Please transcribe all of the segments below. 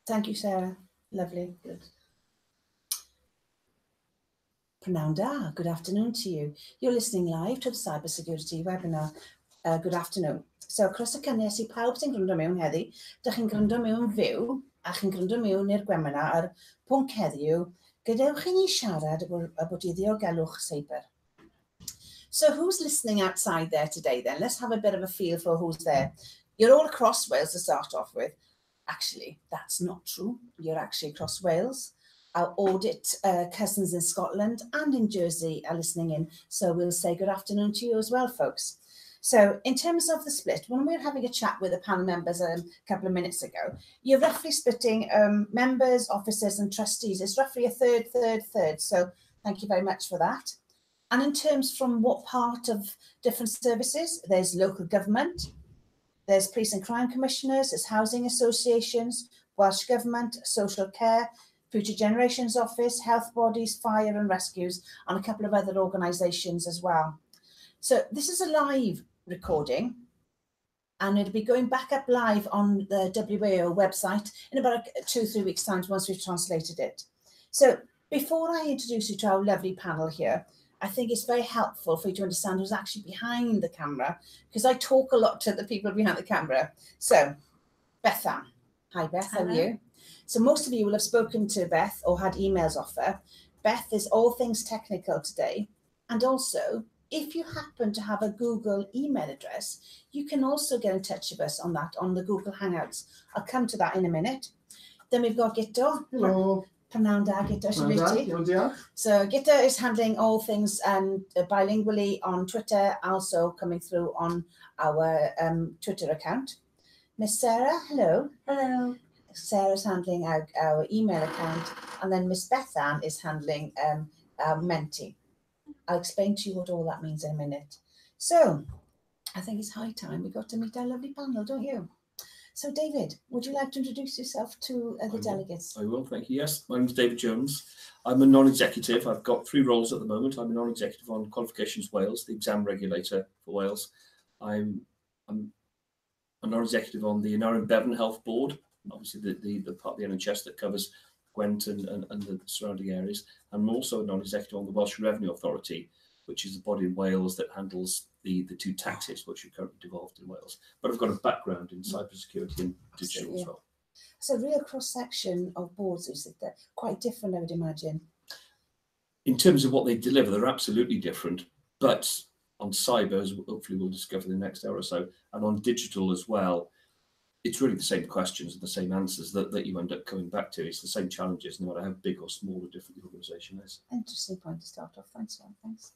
Thank you, Sarah. Lovely. Good. Prynawn da. Good afternoon to you. You're listening live to the Cybersecurity webinar. Good afternoon. So, croeso cynnes I pawb sy'n gwrando mewn heddi. Dych chi'n gwrando mewn fyw, a chi'n gwrando mewn i'r gweminar ar pwnc heddiw. Gadewch i ni siarad about ddiogelwch seiber. So, who's listening outside there today then? Let's have a bit of a feel for who's there. You're all across Wales to start off with. Actually, that's not true. You're actually across Wales. Our audit cousins in Scotland and in Jersey are listening in. So we'll say good afternoon to you as well, folks. So in terms of the split, when we were having a chat with the panel members a couple of minutes ago, you're roughly splitting members, officers and trustees. It's roughly a third. So thank you very much for that. And in terms from what part of different services, there's local government, there's police and crime commissioners, there's housing associations, Welsh Government, social care, Future Generations Office, health bodies, fire and rescues, and a couple of other organisations as well. So this is a live recording, and it'll be going back up live on the WAO website in about 2-3 weeks' time once we've translated it. So before I introduce you to our lovely panel here, I think it's very helpful for you to understand who's actually behind the camera, because I talk a lot to the people behind the camera. So, Beth Ann. Hi, Beth. Hello. How are you? So most of you will have spoken to Beth or had emails off her. Beth is all things technical today. And also, if you happen to have a Google email address, you can also get in touch with us on that, on the Google Hangouts. I'll come to that in a minute. Then we've got Gadewch. Hello. Prynawn da, Gadewch. So Gadewch is handling all things bilingually on Twitter, also coming through on our Twitter account. Miss Sarah, hello. Hello. Sarah's handling our email account, and then Miss Beth Ann is handling our Menti. I'll explain to you what all that means in a minute. So, I think it's high time we got to meet our lovely panel, don't you? So, David, would you like to introduce yourself to the delegates? I will, thank you. Yes, my name is David Jones. I'm a non-executive. I've got 3 roles at the moment. I'm a non-executive on Qualifications Wales, the exam regulator for Wales. I'm a non-executive on the Aneurin Bevan Health Board, obviously the part of the NHS that covers Gwent and the surrounding areas. I'm also a non-executive on the Welsh Revenue Authority, which is the body in Wales that handles the 2 taxes which are currently devolved in Wales. But I've got a background in cybersecurity and digital as well. So a real cross-section of boards, is it? They're quite different, I would imagine. In terms of what they deliver, they're absolutely different. But on cyber, as hopefully we'll discover in the next hour or so, and on digital as well, it's really the same questions and the same answers that you end up coming back to. It's the same challenges, no matter how big or small or different the organisation is. Interesting point to start off. Thanks, Ron. Thanks.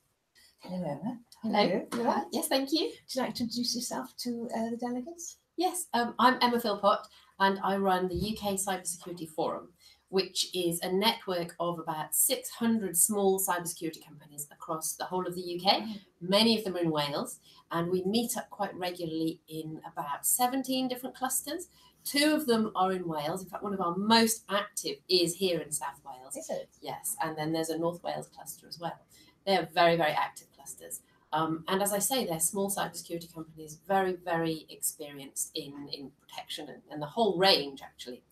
Hello, Emma. Hello. Right. Yes, thank you. Would you like to introduce yourself to the delegates? Yes, I'm Emma Philpott, and I run the UK Cybersecurity Forum, which is a network of about 600 small cybersecurity companies across the whole of the UK. Many of them are in Wales, and we meet up quite regularly in about 17 different clusters. 2 of them are in Wales. In fact, one of our most active is here in South Wales. Is it? Yes, and then there's a North Wales cluster as well. They're very, very active clusters. And as I say, they're small cybersecurity companies, very, very experienced in protection and the whole range, actually.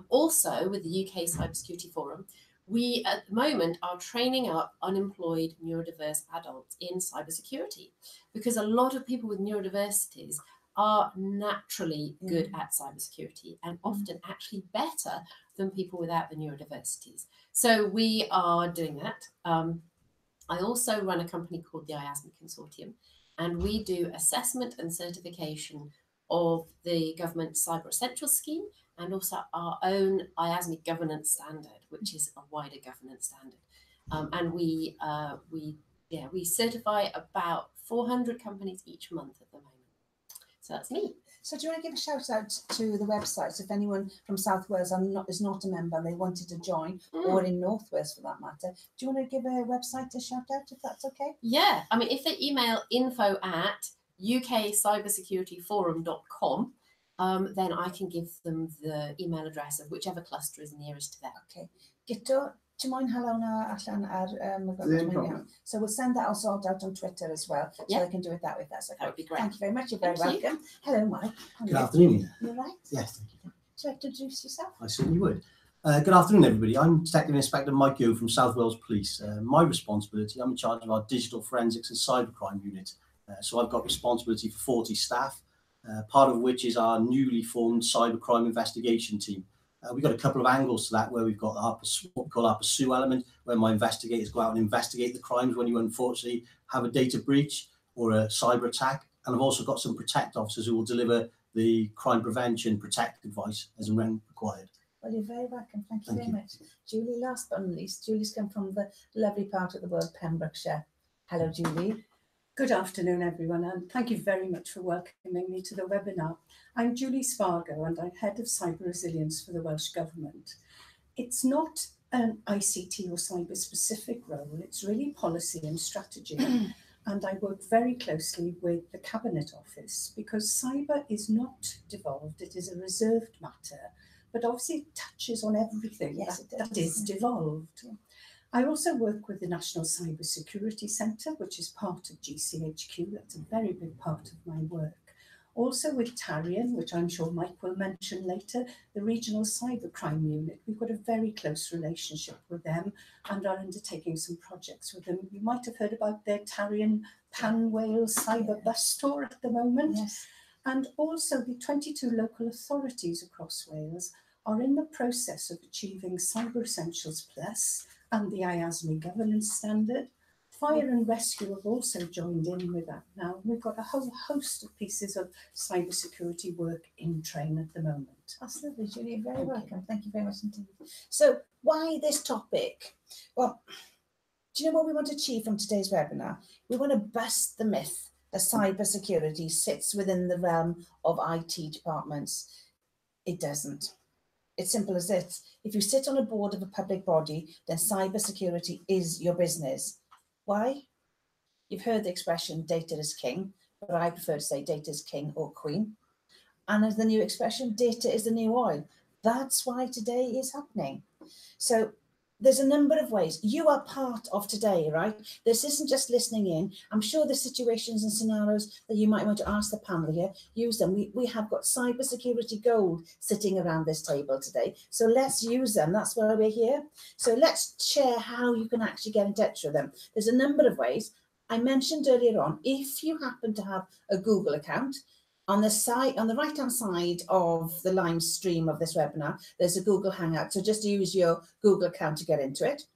Also, with the UK Cybersecurity Forum, we at the moment are training up unemployed neurodiverse adults in cybersecurity, because a lot of people with neurodiversities are naturally good at cybersecurity and often actually better than people without the neurodiversities. So we are doing that. I also run a company called the IASME Consortium, and we do assessment and certification of the government Cyber Essentials scheme and also our own IASME governance standard, which is a wider governance standard. And we certify about 400 companies each month at the moment. So that's me. So do you want to give a shout out to the websites if anyone from South Wales is not a member and they wanted to join, or in North Wales for that matter? Do you want to give a website to shout out if that's okay? Yeah, I mean, if they email info@ukcybersecurityforum.com, then I can give them the email address of whichever cluster is nearest to them. Okay. Gadewch, do you mind halauna allan ar So we'll send that also out on Twitter as well, so they can do it that way. That's okay. That would be great. Thank you very much. You're very welcome. Hello, Mike. Good afternoon. You're right. Yes, thank you. you like to introduce yourself? I certainly would. Good afternoon, everybody. I'm Detective Inspector Mike Go from South Wales Police. My responsibility, I'm in charge of our digital forensics and cybercrime unit. So I've got responsibility for 40 staff, part of which is our newly formed cybercrime investigation team. We've got a couple of angles to that, where we've got our, what we call our pursue element, where my investigators go out and investigate the crimes when you unfortunately have a data breach or a cyber attack. And I've also got some protect officers who will deliver the crime prevention protect advice as and when required. Well, you're very welcome. Thank you very much. Julie, last but not least, Julie's come from the lovely part of the world, Pembrokeshire. Hello, Julie. Good afternoon, everyone, and thank you very much for welcoming me to the webinar. I'm Julie Spargo, and I'm Head of Cyber Resilience for the Welsh Government. It's not an ICT or cyber-specific role, it's really policy and strategy. And I work very closely with the Cabinet Office, because cyber is not devolved, it is a reserved matter, but obviously it touches on everything that is devolved. Yeah. I also work with the National Cyber Security Centre, which is part of GCHQ. That's a very big part of my work. Also with Tarian, which I'm sure Mike will mention later, the Regional Cybercrime Unit. We've got a very close relationship with them and are undertaking some projects with them. You might have heard about their Tarian Pan Wales Cyber Bus Tour at the moment. Yes. And also the 22 local authorities across Wales are in the process of achieving Cyber Essentials Plus and the IASME governance standard. Fire and rescue have also joined in with that now. We've got a whole host of pieces of cybersecurity work in train at the moment. That's lovely, Julie. You're very welcome. Thank you very much indeed. So why this topic? Well, do you know what we want to achieve from today's webinar? We want to bust the myth that cybersecurity sits within the realm of IT departments. It doesn't. It's simple as this. If you sit on a board of a public body, then cybersecurity is your business. Why? You've heard the expression data is king, but I prefer to say data is king or queen. And as the new expression, data is the new oil. That's why today is happening. So there's a number of ways. You are part of today, right? This isn't just listening in. I'm sure there's situations and scenarios that you might want to ask the panel here. Use them. We have got cybersecurity gold sitting around this table today. So let's use them. That's why we're here. So let's share how you can actually get in touch with them. There's a number of ways. I mentioned earlier on, if you happen to have a Google account, on the side, on the right-hand side of the live stream of this webinar, there's a Google Hangout. So just use your Google account to get into it.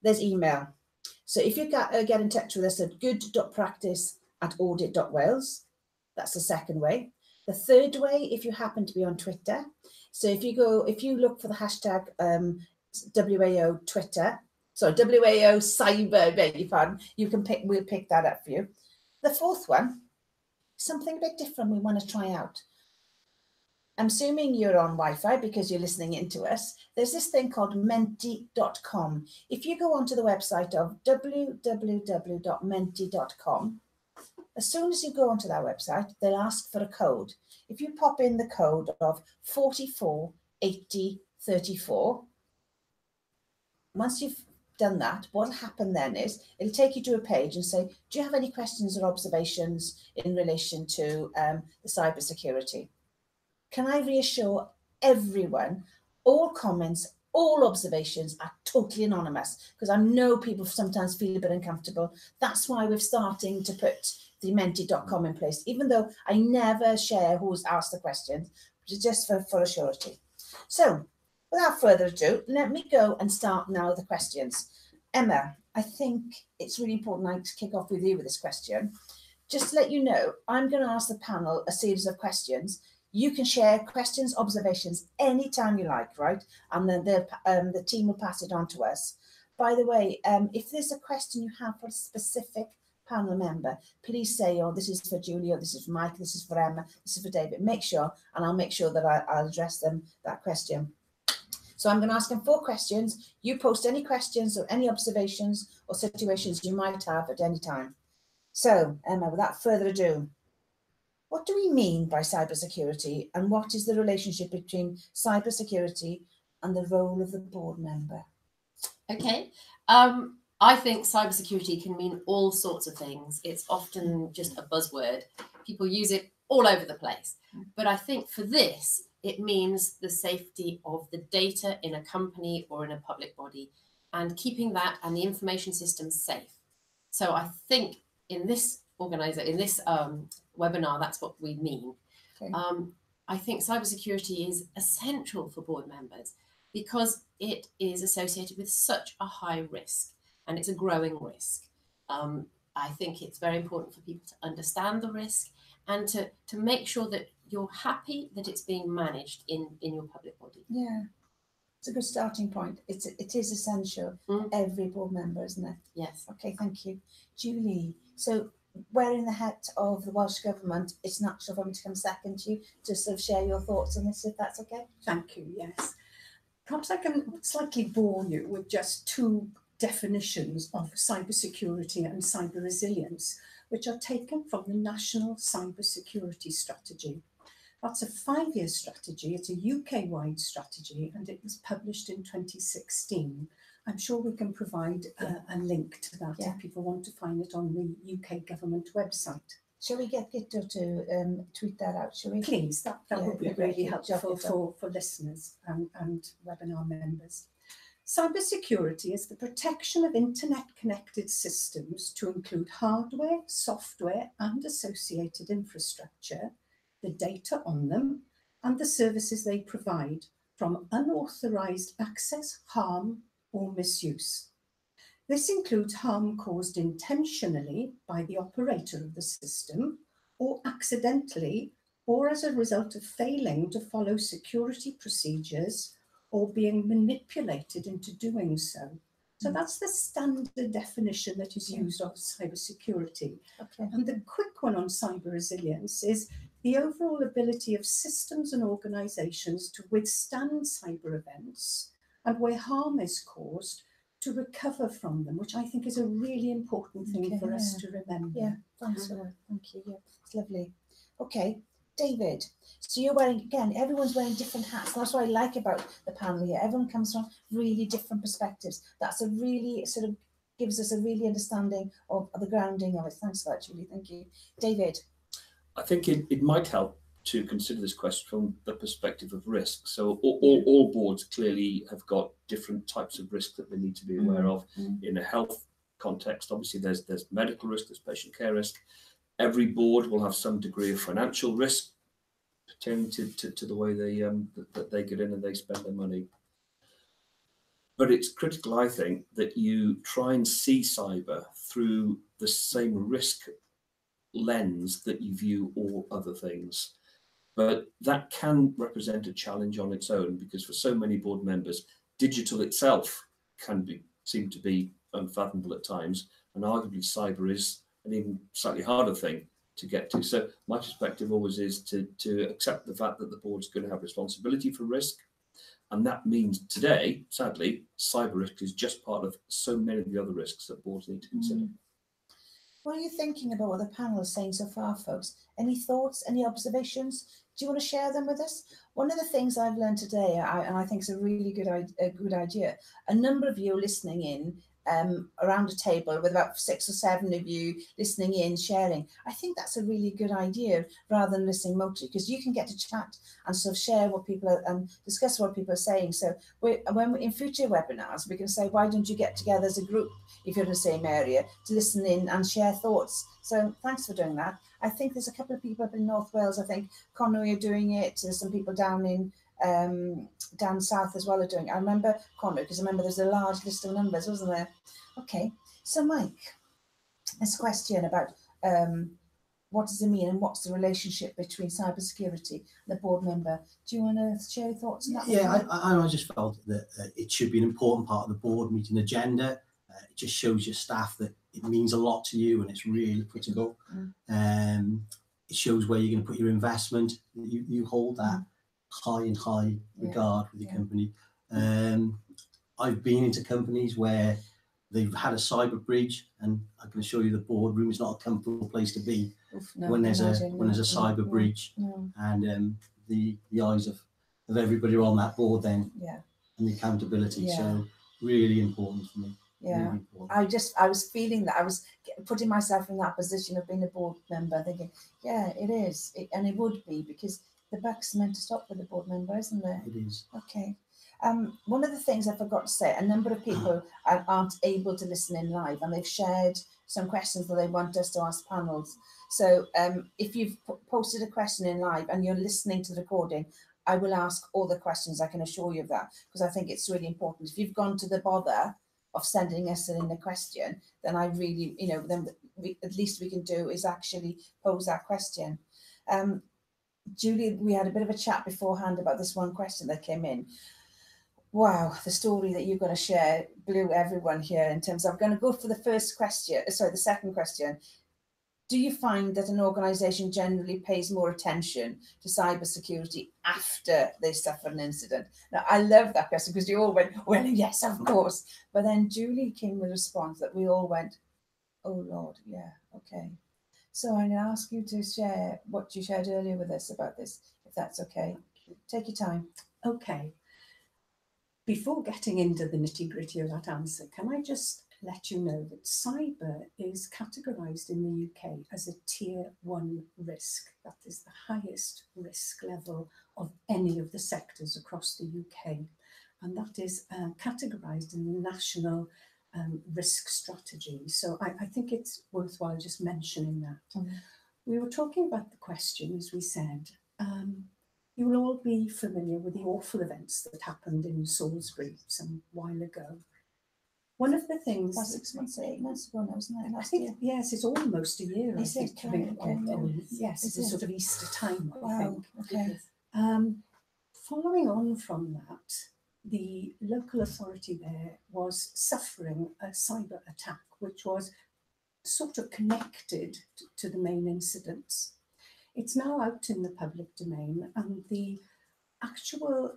There's email. So if you get in touch with us at good.practice@audit.wales, that's the second way. The third way, if you happen to be on Twitter. So if you look for the hashtag WAO Twitter, sorry, WAO Cyber, beg your pardon, we'll pick that up for you. The fourth one, something a bit different we want to try out. I'm assuming you're on Wi-Fi because you're listening into us. There's this thing called menti.com. If you go onto the website of www.menti.com, as soon as you go onto that website, they'll ask for a code. If you pop in the code of 448034, once you've done that, what'll happen then is it'll take you to a page and say, do you have any questions or observations in relation to the cybersecurity? Can I reassure everyone, all comments, all observations are totally anonymous, because I know people sometimes feel a bit uncomfortable. That's why we're starting to put the menti.com in place, even though I never share who's asked the questions, just for surety. So without further ado, let me go and start now with the questions. Emma, I think it's really important I kick off with you with this question. Just to let you know, I'm going to ask the panel a series of questions. You can share questions, observations, anytime you like, right? And then the team will pass it on to us. By the way, if there's a question you have for a specific panel member, please say, oh, this is for Julie, or this is for Mike, this is for Emma, this is for David. Make sure, and I'll make sure that I'll address that question. So I'm going to ask them 4 questions. You post any questions or any observations or situations you might have at any time. So, Emma, without further ado, what do we mean by cybersecurity, and what is the relationship between cybersecurity and the role of the board member? Okay. I think cybersecurity can mean all sorts of things. It's often just a buzzword. People use it all over the place. But I think for this, it means the safety of the data in a company or in a public body, and keeping that and the information system safe. So I think in this webinar, that's what we mean. Okay. I think cybersecurity is essential for board members because it is associated with such a high risk, and it's a growing risk. I think it's very important for people to understand the risk and to make sure that you're happy that it's being managed in your public body. Yeah, it's a good starting point. It is essential. Every board member, isn't it? Yes. Okay, thank you. Julie, so wearing the hat of the Welsh Government, it's natural for me to come second to you to sort of share your thoughts on this, if that's okay. Thank you, yes. Perhaps I can slightly bore you with just two definitions of cybersecurity and cyber resilience, which are taken from the National Cybersecurity Strategy. That's a 5-year strategy. It's a UK-wide strategy, and it was published in 2016. I'm sure we can provide a link to that if people want to find it on the UK government website. Shall we get Gito to tweet that out, shall we? Please, that would be really helpful for listeners and webinar members. Cybersecurity is the protection of internet-connected systems to include hardware, software, and associated infrastructure, the data on them, and the services they provide from unauthorized access, harm, or misuse. This includes harm caused intentionally by the operator of the system, or accidentally, or as a result of failing to follow security procedures or being manipulated into doing so. So that's the standard definition that is used of cybersecurity. Okay. And the quick one on cyber resilience is the overall ability of systems and organisations to withstand cyber events, and where harm is caused, to recover from them, which I think is a really important thing for us to remember. Yeah, thanks for that. Thank you. Yeah, it's lovely. Okay, David. So you're wearing, again, everyone's wearing different hats. That's what I like about the panel here. Everyone comes from really different perspectives. That's a really sort of gives us a really understanding of the grounding of it. Thanks for that, Julie. Thank you. David. I think it might help to consider this question from the perspective of risk. So all boards clearly have got different types of risk that they need to be aware of. In a health context, obviously there's medical risk, there's patient care risk. Every board will have some degree of financial risk pertaining to the way they that they get in and they spend their money. But it's critical, I think, that you try and see cyber through the same risk lens that you view all other things. But that can represent a challenge on its own, because for so many board members, digital itself can seem to be unfathomable at times, and arguably cyber is an even slightly harder thing to get to. So my perspective always is to accept the fact that the board's going to have responsibility for risk, and that means today, sadly, cyber risk is just part of so many of the other risks that boards need to consider. What are you thinking about what the panel is saying so far, folks? Any thoughts, any observations? Do you want to share them with us? One of the things I've learned today, and I think is a really good idea, a number of you are listening in around a table with about 6 or 7 of you listening in, sharing. I think that's a really good idea rather than listening remotely, because you can get to chat and sort of share what people are and discuss what people are saying. So when in future webinars, we can say, why don't you get together as a group if you're in the same area to listen in and share thoughts? So thanks for doing that. I think there's a couple of people up in North Wales. I think Conwy are doing it. There's some people down in down south as well are doing it. I remember Conwy because I remember there's a large list of numbers, wasn't there? Okay, so Mike, this question about what does it mean and what's the relationship between cybersecurity and the board member? Do you want to share your thoughts on that? Yeah, I just felt that it should be an important part of the board meeting agenda. It just shows your staff that it means a lot to you and it's really critical. It shows where you're going to put your investment. You hold that high regard with your company. I've been into companies where they've had a cyber breach, and I can assure you the boardroom is not a comfortable place to be when there's a cyber breach, and the eyes of everybody are on that board then, and the accountability. So really important for me. Yeah, really I was feeling that I was putting myself in that position of being a board member, thinking, yeah, it is, and it would be, because the buck's meant to stop with the board member, isn't there? It is. Okay. One of the things I forgot to say, a number of people aren't able to listen in live, and they've shared some questions that they want us to ask panels. So if you've posted a question in live and you're listening to the recording, I will ask all the questions, I can assure you of that, because I think it's really important. If you've gone to the bother of sending us in a question, then I really, then at least we can do is actually pose that question. Julie, we had a bit of a chat beforehand about this one question that came in. Wow, the story that you're going to share blew everyone here in terms of, I'm going to go for the second question. Do you find that an organisation generally pays more attention to cybersecurity after they suffer an incident? Now, I love that question because you all went, well, yes, of course. But then Julie came with a response that we all went, oh, Lord, yeah, okay. So I'm going to ask you to share what you shared earlier with us about this, if that's okay. Take your time. Okay. Before getting into the nitty-gritty of that answer, can I just let you know that cyber is categorised in the UK as a tier 1 risk. That is the highest risk level of any of the sectors across the UK. And that is categorised in the national risk strategy. So I think it's worthwhile just mentioning that. We were talking about the question, as we said. You will all be familiar with the awful events that happened in Salisbury some while ago. One of the things... About 6 months, 8 months ago, wasn't it? I think, yes, it's almost a year, I think. Yes, it's a sort of Easter time, I think. Okay. Following on from that, the local authority there was suffering a cyber attack, which was sort of connected to the main incidents. It's now out in the public domain, and the actual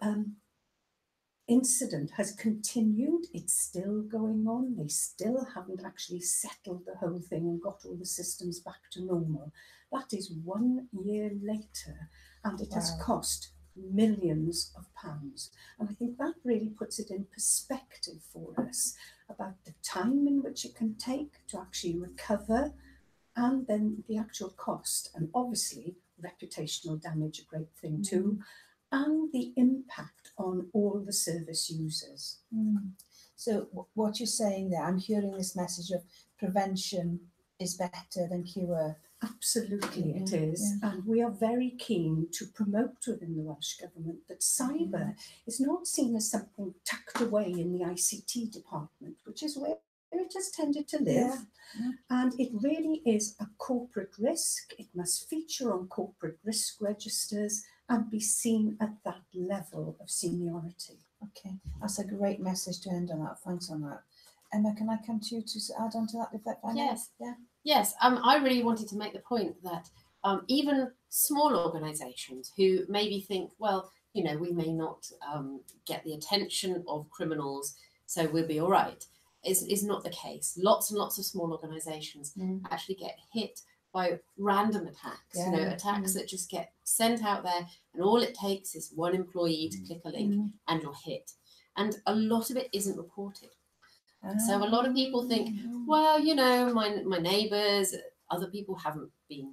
incident has continued. It's still going on. They still haven't actually settled the whole thing and got all the systems back to normal. That is 1 year later, and it has cost millions of pounds. And I think that really puts it in perspective for us about the time in which it can take to actually recover, and then the actual cost, and obviously reputational damage, a great thing too, and the impact on all the service users. So what you're saying there, I'm hearing this message of prevention is better than cure. Absolutely, it is. And we are very keen to promote within the Welsh Government that cyber is not seen as something tucked away in the ICT department, which is where it has tended to live. And it really is a corporate risk. It must feature on corporate risk registers and be seen at that level of seniority. Okay, that's a great message to end on that. Thanks on that. Emma, can I come to you to add on to that, if that's fine? Yes. Yeah. Yes. I really wanted to make the point that even small organisations who maybe think, well, we may not get the attention of criminals, so we'll be all right, is not the case. Lots and lots of small organisations actually get hit by random attacks, attacks that just get sent out there, and all it takes is one employee to click a link and you're hit. And a lot of it isn't reported. So a lot of people think, well, my neighbours, other people haven't been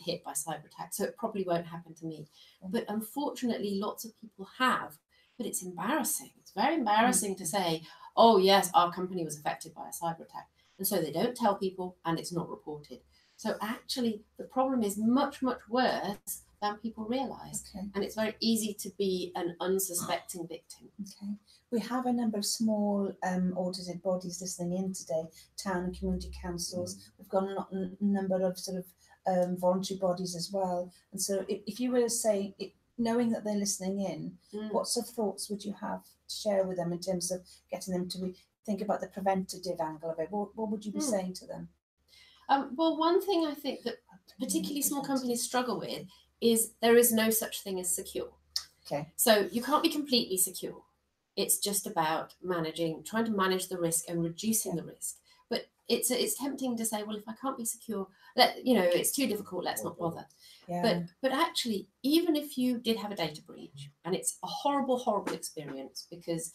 hit by cyber attacks, so it probably won't happen to me. But unfortunately, lots of people have. But it's embarrassing. It's very embarrassing to say, oh, yes, our company was affected by a cyber attack. And so they don't tell people, and it's not reported. So actually, the problem is much, much worse than people realise. And it's very easy to be an unsuspecting victim. Okay. We have a number of small audited bodies listening in today, town and community councils. We've got a number of sort of voluntary bodies as well. And so if you were to say, knowing that they're listening in, what sort of thoughts would you have to share with them in terms of getting them to think about the preventative angle of it? What would you be saying to them? Well, one thing I think that particularly small companies struggle with is there is no such thing as secure. Okay. So you can't be completely secure. It's just about trying to manage the risk and reducing the risk. But it's tempting to say, well, if I can't be secure, it's too difficult, let's not bother. But actually, even if you did have a data breach, and it's a horrible, horrible experience because,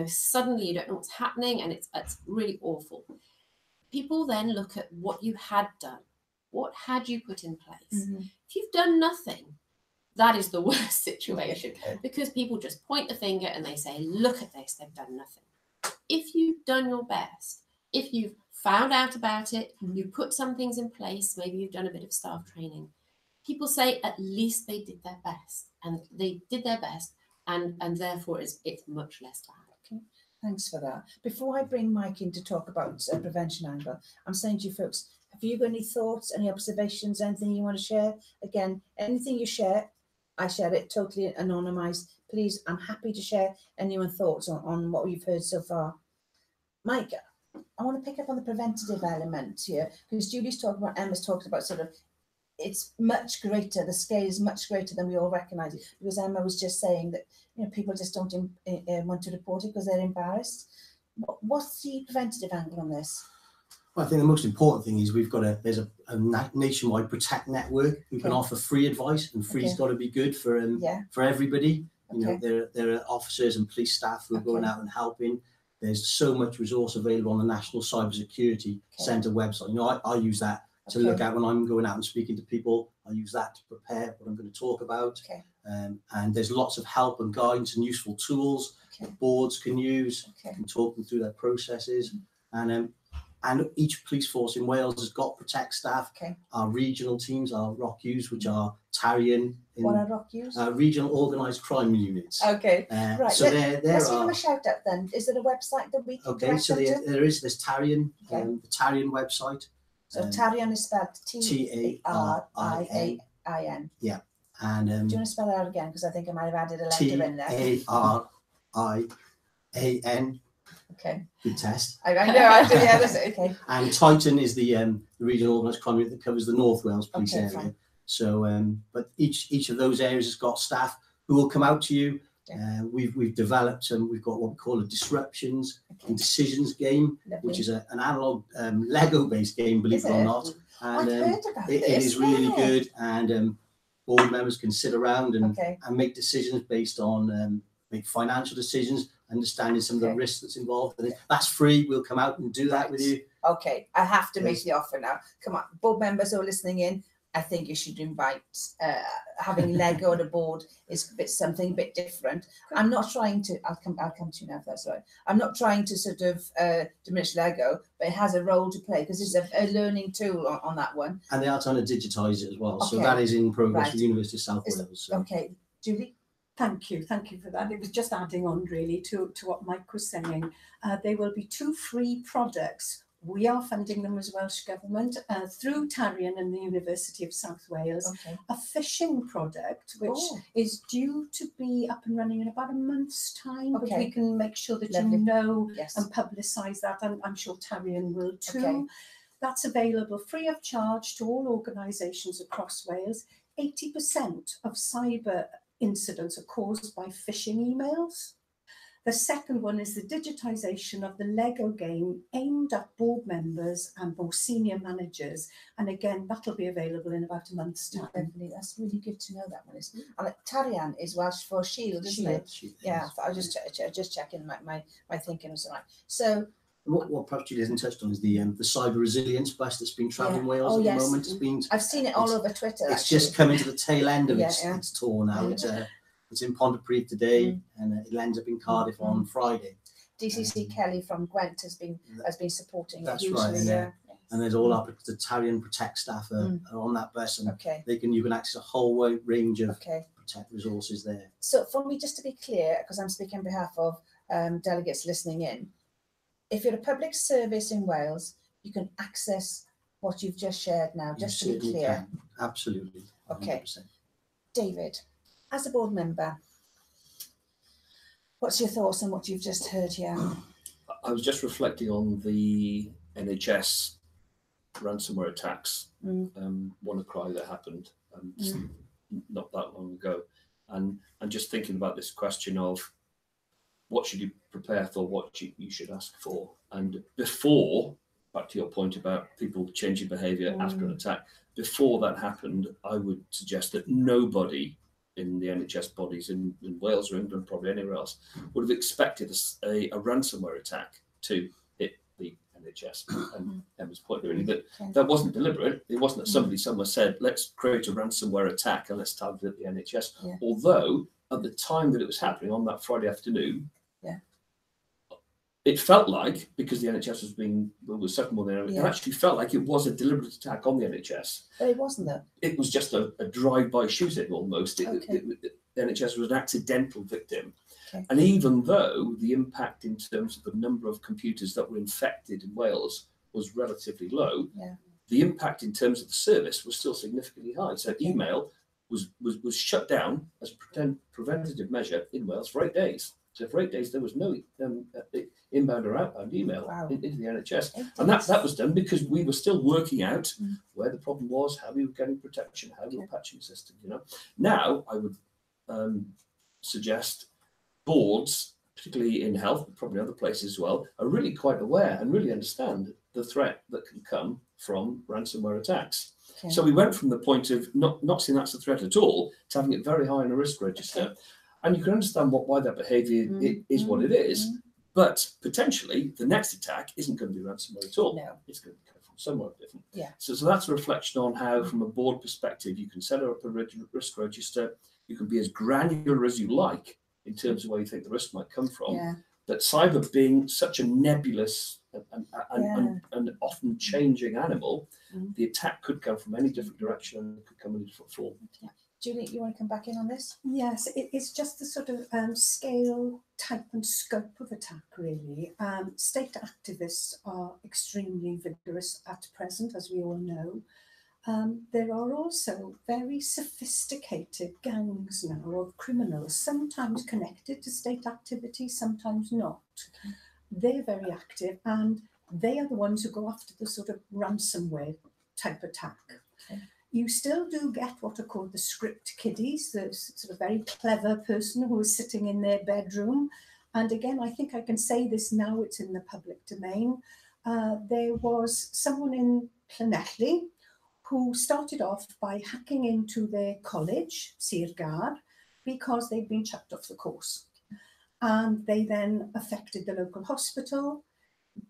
suddenly you don't know what's happening and it's really awful. People then look at what you had done. What had you put in place? If you've done nothing, that is the worst situation, because people just point the finger and they say, look at this, they've done nothing. If you've done your best, if you've found out about it, you put some things in place, maybe you've done a bit of staff training, people say at least they did their best, and they did their best, and therefore it's much less bad. Okay, thanks for that. Before I bring Mike in to talk about prevention angle, I'm saying to you folks, have you got any thoughts, any observations, anything you want to share? Again, anything you share, I share it totally anonymised. Please, I'm happy to share anyone's thoughts on what we've heard so far. Mike, I want to pick up on the preventative element here, because Julie's talking about, Emma's talked about sort of, it's much greater, the scale is much greater than we all recognise, because Emma was just saying that, you know, people just don't want to report it because they're embarrassed. What's the preventative angle on this? Well, I think the most important thing is there's a nationwide Protect network who can offer free advice, and free's got to be good for everybody. You know, there are officers and police staff who are going out and helping. There's so much resource available on the National Cybersecurity Centre website. You know, I use that to look at when I'm going out and speaking to people. I use that to prepare what I'm going to talk about. And there's lots of help and guidance and useful tools that boards can use, can talk them through their processes. And each police force in Wales has got Protect staff. Our regional teams are ROCUs, which are Tarian. What are ROCUs? Regional Organised Crime Units. Right. So let's give them a shout out then. Is there a website that we can so there's Tarian, the Tarian website. So Tarian is spelled Tarian. Yeah. And do you want to spell that out again? Because I think I might have added a letter in there. Tarian. Okay. Good test. I know. That's okay. And Titan is the regional organised crime unit that covers the North Wales police area. Fine. So, but each of those areas has got staff who will come out to you. We've developed we've got what we call a disruptions and decisions game, which is an analog Lego based game, believe it or not. And I've heard about it is really good, and board members can sit around and make decisions based on make financial decisions, understanding some of the risks that's involved. And that's free. We'll come out and do that with you. Okay, I have to make the offer now. Come on, board members who are listening in, I think you should invite, having Lego on a board is something a bit different. I'm not trying to, I'll come to you now if that's right. I'm not trying to sort of diminish Lego, but it has a role to play because it's a learning tool on that one. And they are trying to digitise it as well. So that is in progress with the University of South Wales. So. Okay, Julie? Thank you for that. It was just adding on really to what Mike was saying. There will be 2 free products. We are funding them as Welsh Government through Tarian and the University of South Wales. A fishing product which is due to be up and running in about a month's time, but we can make sure that you know and publicise that, and I'm sure Tarian will too. That's available free of charge to all organisations across Wales. 80% of cyber incidents are caused by phishing emails. The second one is the digitisation of the Lego game aimed at board members and more senior managers. And again, that'll be available in about a month's time. Definitely. That's really good to know that one is. And Tarian is Welsh for shield, isn't it? Yeah, I was just checking my thinking was right. So what perhaps Julie hasn't touched on is the cyber resilience bus that's been travelling Wales at the moment. I've seen it all over Twitter. It's just coming to the tail end of its tour now. It's in Pontypridd today, and it ends up in Cardiff on Friday. DCC Kelly from Gwent has been supporting it. That's right. And there's all our the Tarian Protect staff are on that bus, and you can access a whole range of Protect resources there. So for me, just to be clear, because I'm speaking on behalf of delegates listening in, if you're a public service in Wales, you can access what you've just shared now, just to be clear. Absolutely. 100%. Okay. David, as a board member, what's your thoughts on what you've just heard here? I was just reflecting on the NHS ransomware attacks, WannaCry that happened not that long ago, and just thinking about this question of what should you prepare for, what you should ask for. And before, back to your point about people changing behaviour after an attack, before that happened, I would suggest that nobody in the NHS bodies in Wales or England, probably anywhere else, would have expected a ransomware attack to hit the NHS. And Emma's point really that wasn't deliberate. It wasn't that somebody somewhere said, let's create a ransomware attack and let's target the NHS. Yeah. Although at the time that it was happening on that Friday afternoon, yeah, it felt like, because the NHS was suffering more than anything, it actually felt like it was a deliberate attack on the NHS. But it wasn't though. It was just a drive-by shooting almost. The NHS was an accidental victim. Okay. And even though the impact in terms of the number of computers that were infected in Wales was relatively low, the impact in terms of the service was still significantly high. So email was shut down as a preventative measure in Wales for 8 days. So for 8 days, there was no inbound or outbound email into the NHS. And that was done because we were still working out where the problem was, how we were getting protection, how we were patching the system, Now, I would suggest boards, particularly in health, but probably other places as well, are really quite aware and really understand the threat that can come from ransomware attacks. Okay. So we went from the point of not seeing that's a threat at all to having it very high on a risk register. Okay. And you can understand why that behaviour is what it is. But potentially, the next attack isn't going to be ransomware at all. No. It's going to come from somewhere different. Yeah. So that's a reflection on how, from a board perspective, you can set up a risk register. You can be as granular as you like in terms of where you think the risk might come from. Yeah. But cyber being such a nebulous and often changing animal, the attack could come from any different direction and it could come in a different form. Yeah. Julie, you want to come back in on this? Yes, it's just the sort of scale, type and scope of attack, really. State activists are extremely vigorous at present, as we all know. There are also very sophisticated gangs now of criminals, sometimes connected to state activity, sometimes not. They're very active and they are the ones who go after the sort of ransomware type attack. Okay. You still do get what are called the script kiddies, the sort of very clever person who is sitting in their bedroom. And again, I think I can say this now, it's in the public domain. There was someone in Llanelli who started off by hacking into their college, seiber, because they'd been chucked off the course. And they then affected the local hospital.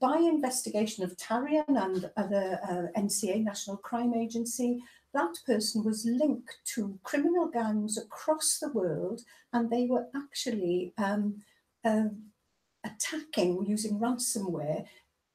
By investigation of Tarian and other NCA, National Crime Agency, that person was linked to criminal gangs across the world, and they were actually attacking, using ransomware,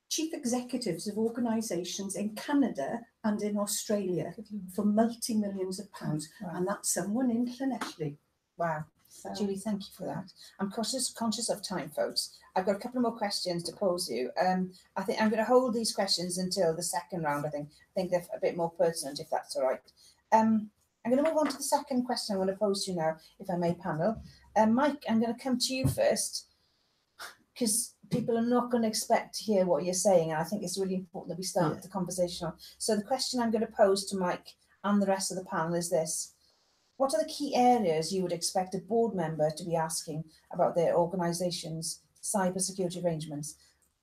chief executives of organisations in Canada and in Australia for multi-millions of pounds. Wow. And that's someone in Llanelli. Wow. So, Julie, thank you for that. I'm conscious of time, folks. I've got a couple more questions to pose you. I think I'm going to hold these questions until the second round. I think they're a bit more pertinent, if that's all right. I'm going to move on to the second question I'm going to pose to you now, if I may, panel. Mike, I'm going to come to you first, because people are not going to expect to hear what you're saying, and I think it's really important that we start the conversation on. So the question I'm going to pose to Mike and the rest of the panel is this. What are the key areas you would expect a board member to be asking about their organisation's cybersecurity arrangements?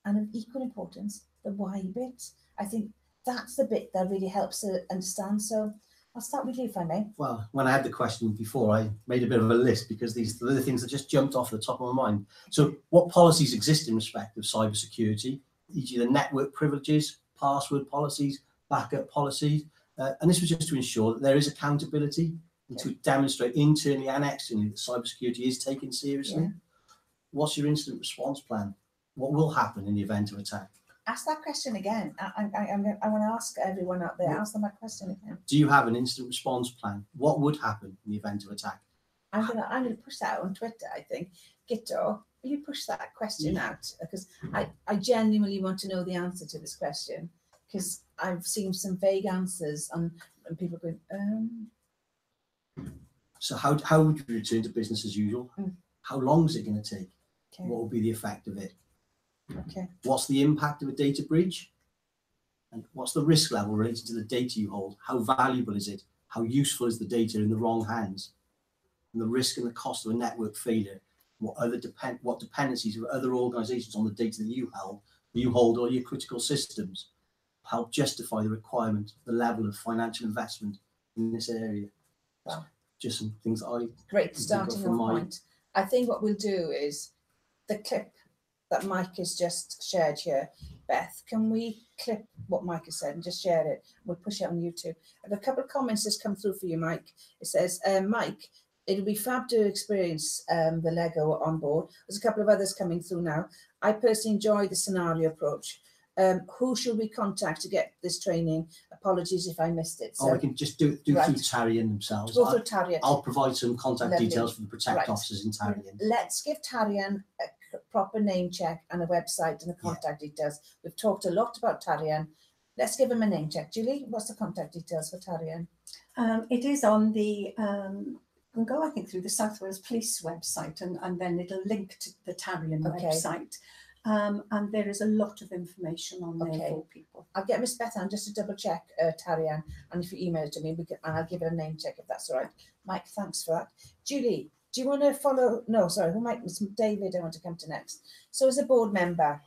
And of equal importance, the why bit. I think that's the bit that really helps to understand. So I'll start with you, if I may. Well, when I had the question before, I made a bit of a list because these are the things that just jumped off the top of my mind. So what policies exist in respect of cybersecurity, e.g. the network privileges, password policies, backup policies, and this was just to ensure that there is accountability and to demonstrate internally and externally that cybersecurity is taken seriously. Yeah. What's your incident response plan? What will happen in the event of attack? Ask that question again. I want to ask everyone out there, ask them that question again. Do you have an incident response plan? What would happen in the event of attack? I'm gonna push that on Twitter, I think. Gito, will you push that question out? Because I genuinely want to know the answer to this question, because I've seen some vague answers and people going, So how would you return to business as usual? How long is it going to take? Okay. What will be the effect of it? Okay. What's the impact of a data breach? And what's the risk level related to the data you hold? How valuable is it? How useful is the data in the wrong hands? And the risk and the cost of a network failure? What dependencies of other organisations on the data that you hold or your critical systems help justify the requirement, the level of financial investment in this area? Wow. Just some things that I great starting point. I think what we'll do is the clip that Mike has just shared here. Beth, can we clip what Mike has said and just share it? We'll push it on YouTube. I have a couple of comments that's come through for you, Mike. It says, Mike, it'll be fab to experience the Lego on board. There's a couple of others coming through now. I personally enjoy the scenario approach. Who should we contact to get this training? Apologies if I missed it. So, we can just do through Tarian themselves. Go through Tarian. I'll provide some contact Lovely. details for the Protect officers in Tarian. Let's give Tarian a proper name check and a website and the contact details. We've talked a lot about Tarian. Let's give him a name check. Julie, what's the contact details for Tarian? It is on the, you can go, I think, through the South Wales Police website, and then it'll link to the Tarian website. And there is a lot of information on there for people. I'll get Miss Beth on just to double check Tarian, and if you email it to me, and I'll give it a name check if that's all right. Mike, thanks for that. Julie, do you want to follow? No, sorry, who might? David, I want to come to next. So as a board member,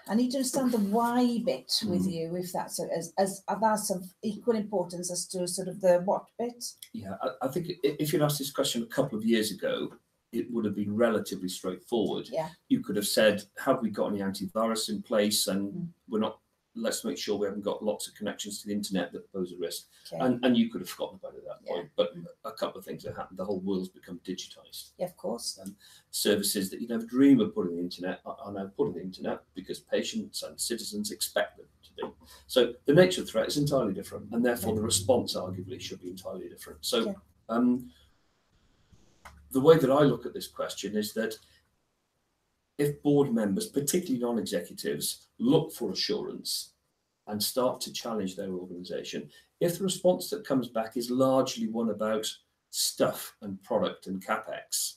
I need to understand the why bit with you, if that's as that's of equal importance as to sort of the what bit. Yeah, I think if you'd asked this question a couple of years ago, it would have been relatively straightforward. Yeah. You could have said, have we got any antivirus in place? And we're not, let's make sure we haven't got lots of connections to the internet that pose a risk. Okay. And you could have forgotten about it at that point. But a couple of things have happened. The whole world's become digitized. Yeah, of course. Services that you never dream of putting on the internet are now put on the internet because patients and citizens expect them to be. So the nature of the threat is entirely different. And therefore the response arguably should be entirely different. So the way that I look at this question is that if board members, particularly non-executives, look for assurance and start to challenge their organisation, if the response that comes back is largely one about stuff and product and capex,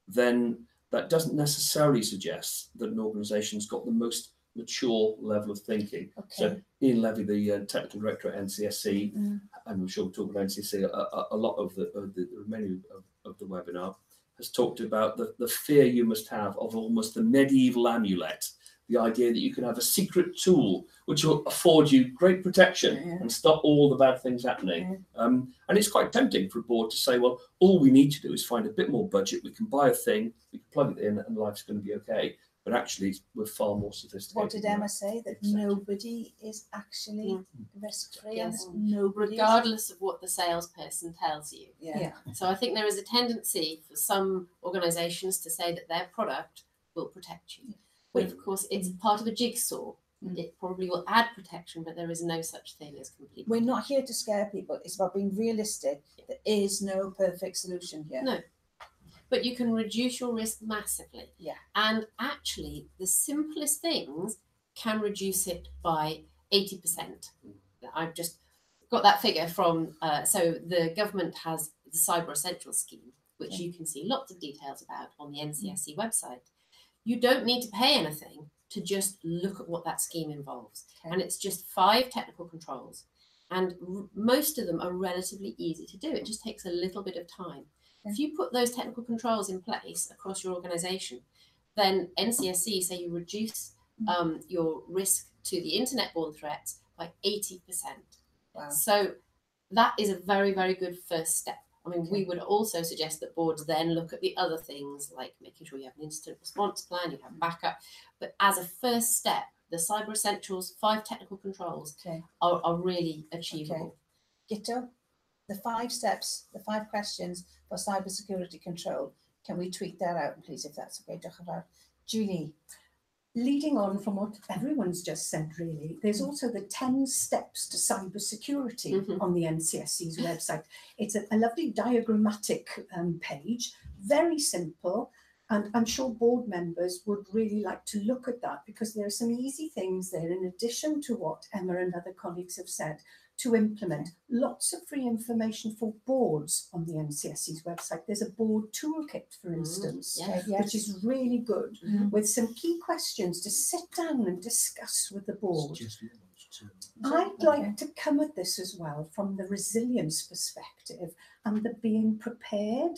then that doesn't necessarily suggest that an organisation's got the most mature level of thinking. So Ian Levy, the technical director at NCSC, and I'm sure we'll talk about NCSC a lot of the remaining of the webinar, has talked about the fear you must have of almost the medieval amulet, the idea that you can have a secret tool which will afford you great protection and stop all the bad things happening. And it's quite tempting for a board to say, well, all we need to do is find a bit more budget, we can buy a thing, we can plug it in and life's going to be okay. But actually, we're far more sophisticated. What did Emma say? That nobody is actually risk-free? Yes. Nobody. Regardless of what the salesperson tells you. So I think there is a tendency for some organisations to say that their product will protect you. But of course, it's part of a jigsaw. It probably will add protection, but there is no such thing as complete. We're not here to scare people. It's about being realistic. There is no perfect solution here. No. But you can reduce your risk massively. And actually, the simplest things can reduce it by 80%. I've just got that figure from, so the government has the Cyber Essentials scheme, which you can see lots of details about on the NCSC website. You don't need to pay anything to just look at what that scheme involves. And it's just 5 technical controls. And most of them are relatively easy to do. It just takes a little bit of time. If you put those technical controls in place across your organisation, then NCSC say you reduce your risk to the internet-borne threats by 80%. Wow. So that is a very, very good first step. I mean, we would also suggest that boards then look at the other things like making sure you have an incident response plan, you have backup. But as a first step, the Cyber Essentials 5 technical controls are really achievable. Gito, the 5 steps, the 5 questions for cybersecurity control. Can we tweak that out, please, if that's okay? Julie. Leading on from what everyone's just said, really, there's also the 10 steps to cybersecurity on the NCSC's website. It's a lovely diagrammatic page, very simple, and I'm sure board members would really like to look at that because there are some easy things there, in addition to what Emma and other colleagues have said, to implement. Lots of free information for boards on the NCSC's website. There's a board toolkit, for instance, which is really good, with some key questions to sit down and discuss with the board. I'd like to come at this as well from the resilience perspective and the being prepared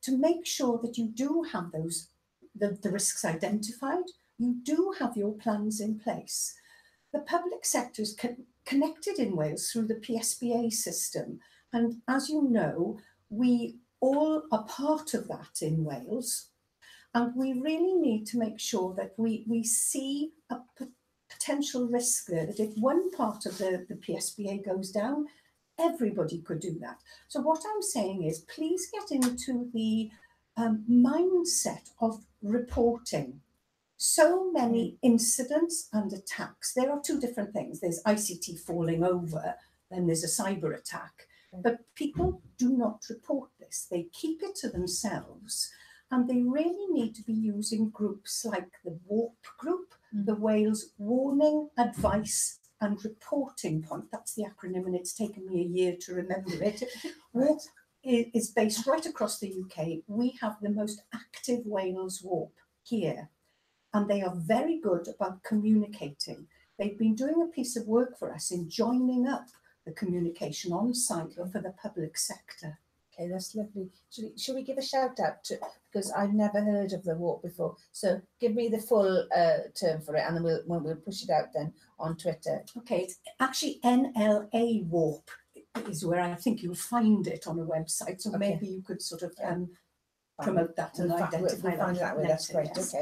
to make sure that you do have those, the risks identified, you do have your plans in place. The public sector is connected in Wales through the PSBA system. And as you know, we all are part of that in Wales. And we really need to make sure that we see a potential risk there, that if one part of the PSBA goes down, everybody could do that. So what I'm saying is, please get into the mindset of reporting. So many incidents and attacks. There are two different things. There's ICT falling over, then there's a cyber attack. But people do not report this. They keep it to themselves, and they really need to be using groups like the WARP group, the Wales Warning, Advice and Reporting Point. That's the acronym, and it's taken me a year to remember it. WARP is based right across the UK. We have the most active Wales WARP here, and they are very good about communicating. They've been doing a piece of work for us in joining up the communication on cyber for the public sector. Okay, that's lovely. Should we give a shout out to, because I've never heard of the WARP before. So give me the full term for it, and then we'll push it out then on Twitter. Okay, it's actually NLA WARP is where I think you'll find it on a website. So maybe you could sort of promote that and identify that way. That's great. Yes.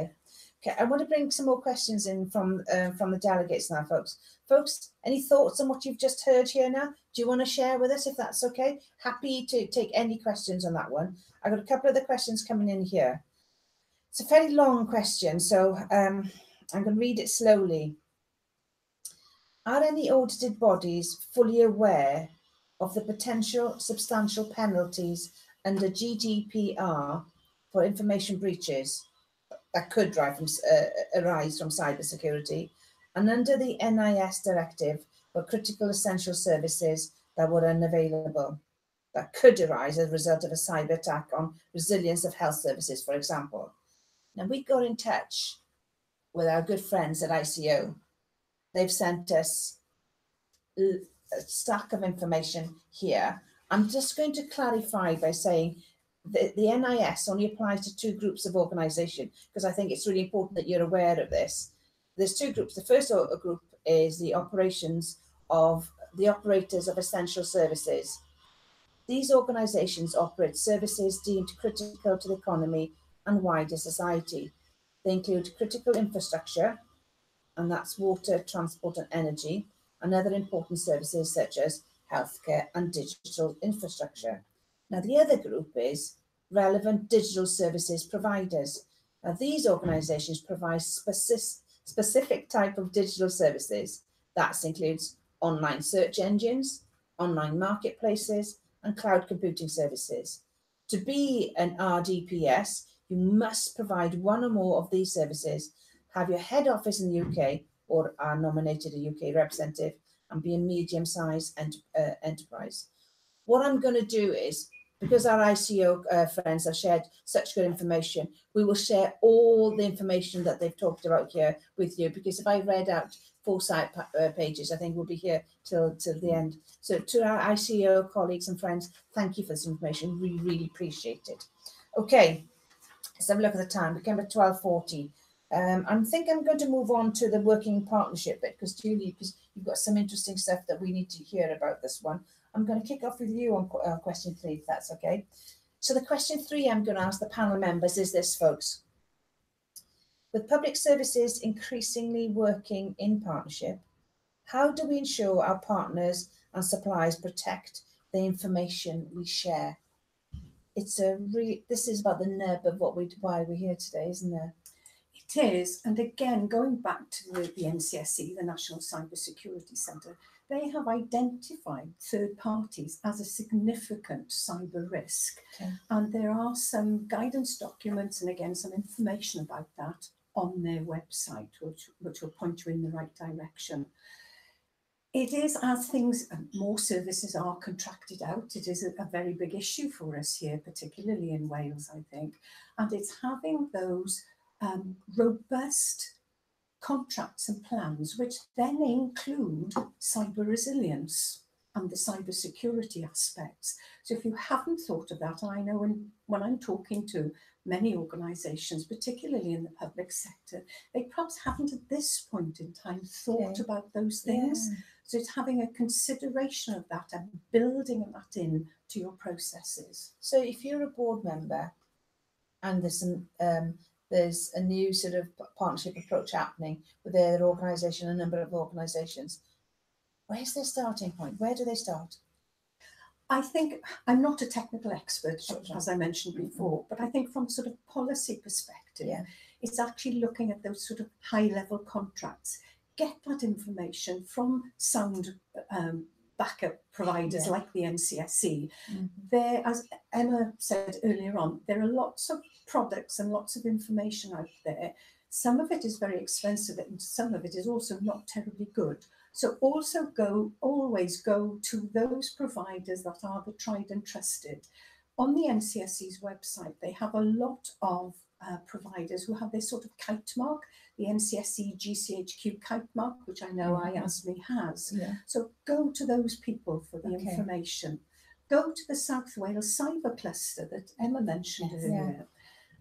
Okay, I want to bring some more questions in from the delegates now, folks. Folks, any thoughts on what you've just heard here now? Do you want to share with us, if that's okay? Happy to take any questions on that one. I've got a couple of the questions coming in here. It's a fairly long question, so I'm going to read it slowly. Are any audited bodies fully aware of the potential substantial penalties under GDPR for information breaches that could arise from cybersecurity, and under the NIS directive for critical essential services that were unavailable, that could arise as a result of a cyber attack on resilience of health services, for example? Now, we got in touch with our good friends at ICO. They've sent us a stack of information here. I'm just going to clarify by saying the NIS only applies to two groups of organisation, because I think it's really important that you're aware of this. There's two groups. The first group is the operators of essential services. These organisations operate services deemed critical to the economy and wider society. They include critical infrastructure, and that's water, transport and energy, and other important services such as healthcare and digital infrastructure. Now, the other group is relevant digital services providers. Now, these organisations provide specific type of digital services. That includes online search engines, online marketplaces, and cloud computing services. To be an RDPS, you must provide one or more of these services, have your head office in the UK or are nominated a UK representative, and be a medium-sized enterprise. What I'm going to do is, because our ICO friends have shared such good information, we will share all the information that they've talked about here with you, because if I read out 4 site pages, I think we'll be here till the end. So to our ICO colleagues and friends, thank you for this information. We really appreciate it. Okay, let's have a look at the time. We came at 12:40. I think I'm going to move on to the working partnership bit, because Julie, because you've got some interesting stuff that we need to hear about this one. I'm going to kick off with you on question 3, if that's okay. So the question 3 I'm going to ask the panel members is this, folks. With public services increasingly working in partnership, how do we ensure our partners and suppliers protect the information we share? It's this is about the nub of why we're here today, isn't it? It is, and again, going back to the NCSC, the National Cyber Security Centre, they have identified third parties as a significant cyber risk. Okay. And there are some guidance documents and again, some information about that on their website, which will point you in the right direction. It is, as things, more services are contracted out, it is a very big issue for us here, particularly in Wales, I think. And it's having those robust contracts and plans, which then include cyber resilience and the cyber security aspects. So if you haven't thought of that, I know when I'm talking to many organisations, particularly in the public sector, they perhaps haven't at this point in time thought about those things. Yeah. So it's having a consideration of that and building that in to your processes. So if you're a board member and there's there's a new sort of partnership approach happening with their organisation, a number of organisations. Where's their starting point? Where do they start? I think I'm not a technical expert, as I mentioned before, but I think from sort of policy perspective, it's actually looking at those sort of high-level contracts. Get that information from sound backup providers like the NCSE. There, as Emma said earlier on, there are lots of products and lots of information out there. Some of it is very expensive and some of it is also not terribly good. So also always go to those providers that are the tried and trusted. On the NCSE's website, they have a lot of providers who have this sort of kite mark, the NCSE GCHQ kite mark, which I know IASME has. So go to those people for the information. Go to the South Wales Cyber Cluster that Emma mentioned earlier.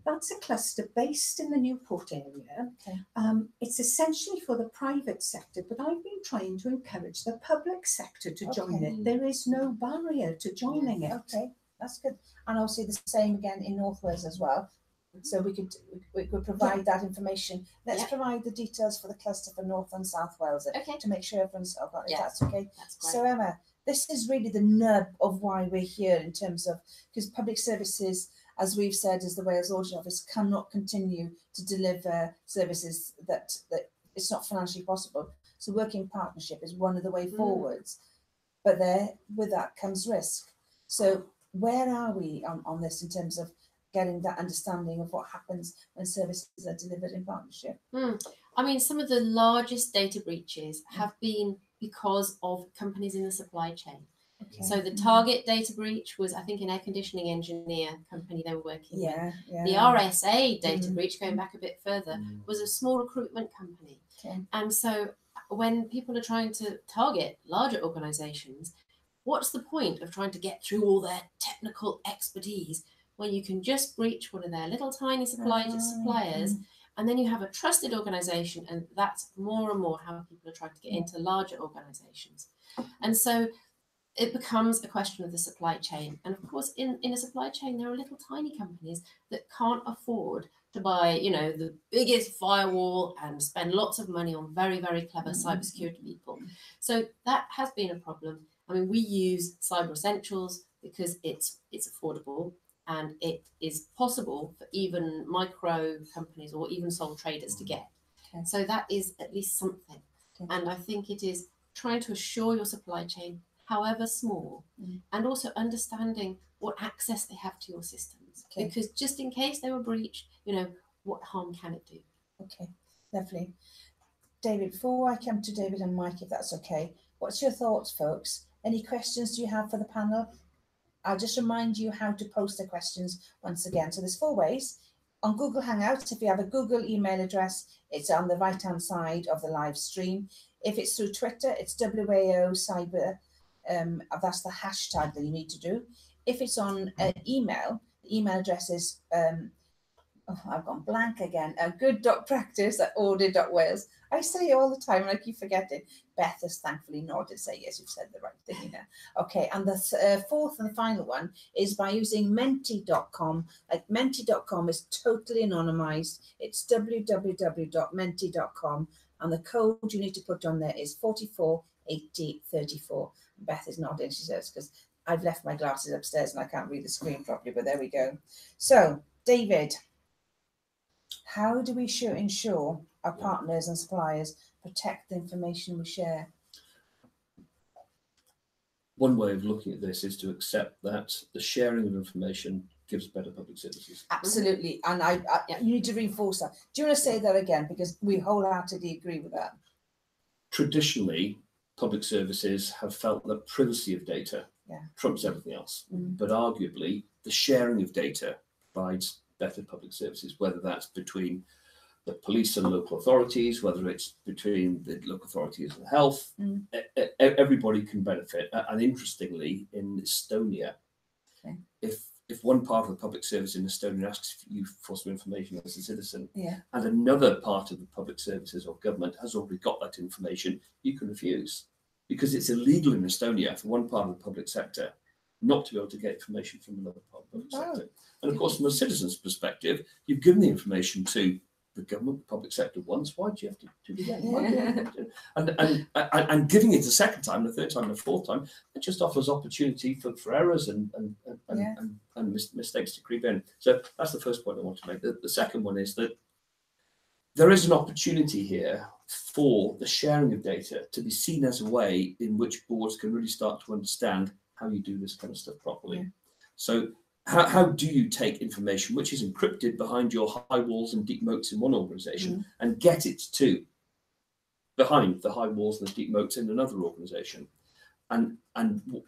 That's a cluster based in the Newport area. It's essentially for the private sector, but I've been trying to encourage the public sector to join it. There is no barrier to joining it. Okay, that's good. And obviously the same again in North Wales as well. So we could provide that information. Let's provide the details for the cluster for North and South Wales to make sure everyone's got it. That's okay. That's great. So Emma, this is really the nub of why we're here in terms of, because public services, as we've said, as the Wales Audit Office, cannot continue to deliver services that it's not financially possible. So working partnership is one of the way forwards. But with that comes risk. So where are we on this in terms of getting that understanding of what happens when services are delivered in partnership? I mean, some of the largest data breaches have been because of companies in the supply chain. So the Target data breach was, I think, an air conditioning engineer company they were working with. The RSA data breach, going back a bit further, was a small recruitment company. And so when people are trying to target larger organisations, what's the point of trying to get through all their technical expertise when you can just breach one of their little tiny suppliers, and then you have a trusted organisation, and that's more and more how people are trying to get into larger organisations. And so it becomes a question of the supply chain. And of course, in a supply chain, there are little tiny companies that can't afford to buy, you know, the biggest firewall and spend lots of money on very, very clever cybersecurity people. So that has been a problem. I mean, we use Cyber Essentials because it's affordable and it is possible for even micro companies or even sole traders to get. So that is at least something. And I think it is trying to assure your supply chain, however small, and also understanding what access they have to your systems. Because just in case they were breached, you know, what harm can it do? Okay, lovely. David, before I come to David and Mike, if that's okay, what's your thoughts, folks? Any questions do you have for the panel? I'll just remind you how to post the questions once again. So there's 4 ways. On Google Hangouts, if you have a Google email address, it's on the right-hand side of the live stream. If it's through Twitter, it's WAO Cyber. That's the hashtag that you need to do. If it's on an email, the email address is, I've gone blank again, good.practice@audit.wales. I say it all the time and I keep forgetting. Beth has thankfully nodded, say yes, you've said the right thing, you know. Okay, and the 4th and final one is by using menti.com. Like menti.com is totally anonymized. It's www.menti.com, and the code you need to put on there is 448034. Beth is nodding, she says, because I've left my glasses upstairs and I can't read the screen properly, but there we go. So, David, how do we ensure our partners and suppliers protect the information we share? One way of looking at this is to accept that the sharing of information gives better public services. Absolutely, and you need to reinforce that. Do you want to say that again? Because we wholeheartedly agree with that. Traditionally, public services have felt that privacy of data trumps everything else. But arguably, the sharing of data provides better public services, whether that's between the police and local authorities, whether it's between the local authorities and health. Everybody can benefit. And interestingly, in Estonia, if one part of the public service in Estonia asks you for some information as a citizen, and another part of the public services or government has already got that information, you can refuse. Because it's illegal in Estonia for one part of the public sector not to be able to get information from another public sector. And of course, from a citizen's perspective, you've given the information to the government, the public sector once. Why do you have to do it again? And giving it a second time, the third time, the fourth time, it just offers opportunity for errors and mistakes to creep in. So that's the first point I want to make. The second one is that there is an opportunity here for the sharing of data to be seen as a way in which boards can really start to understand how you do this kind of stuff properly. Yeah. So how do you take information which is encrypted behind your high walls and deep moats in one organisation and get it to behind the high walls and the deep moats in another organisation? And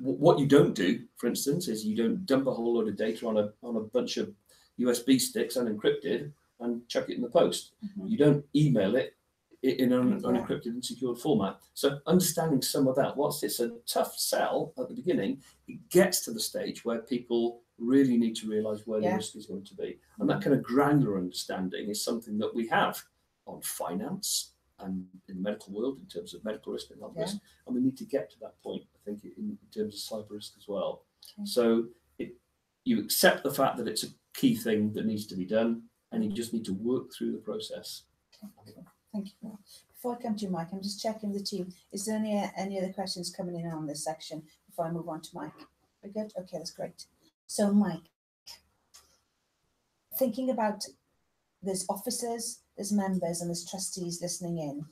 what you don't do, for instance, is you don't dump a whole load of data on a bunch of USB sticks unencrypted and chuck it in the post. You don't email it in an unencrypted and secured format. So understanding some of that, whilst it's a tough sell at the beginning, it gets to the stage where people really need to realise where the risk is going to be. And that kind of granular understanding is something that we have on finance and in the medical world in terms of medical risk and health risk. And we need to get to that point, I think, in terms of cyber risk as well. So you accept the fact that it's a key thing that needs to be done, and you just need to work through the process. Thank you. Before I come to you, Mike, I'm just checking the team. Is there any other questions coming in on this section before I move on to Mike? We're good? Okay, that's great. So, Mike, thinking about there's officers, there's members, and there's trustees listening in.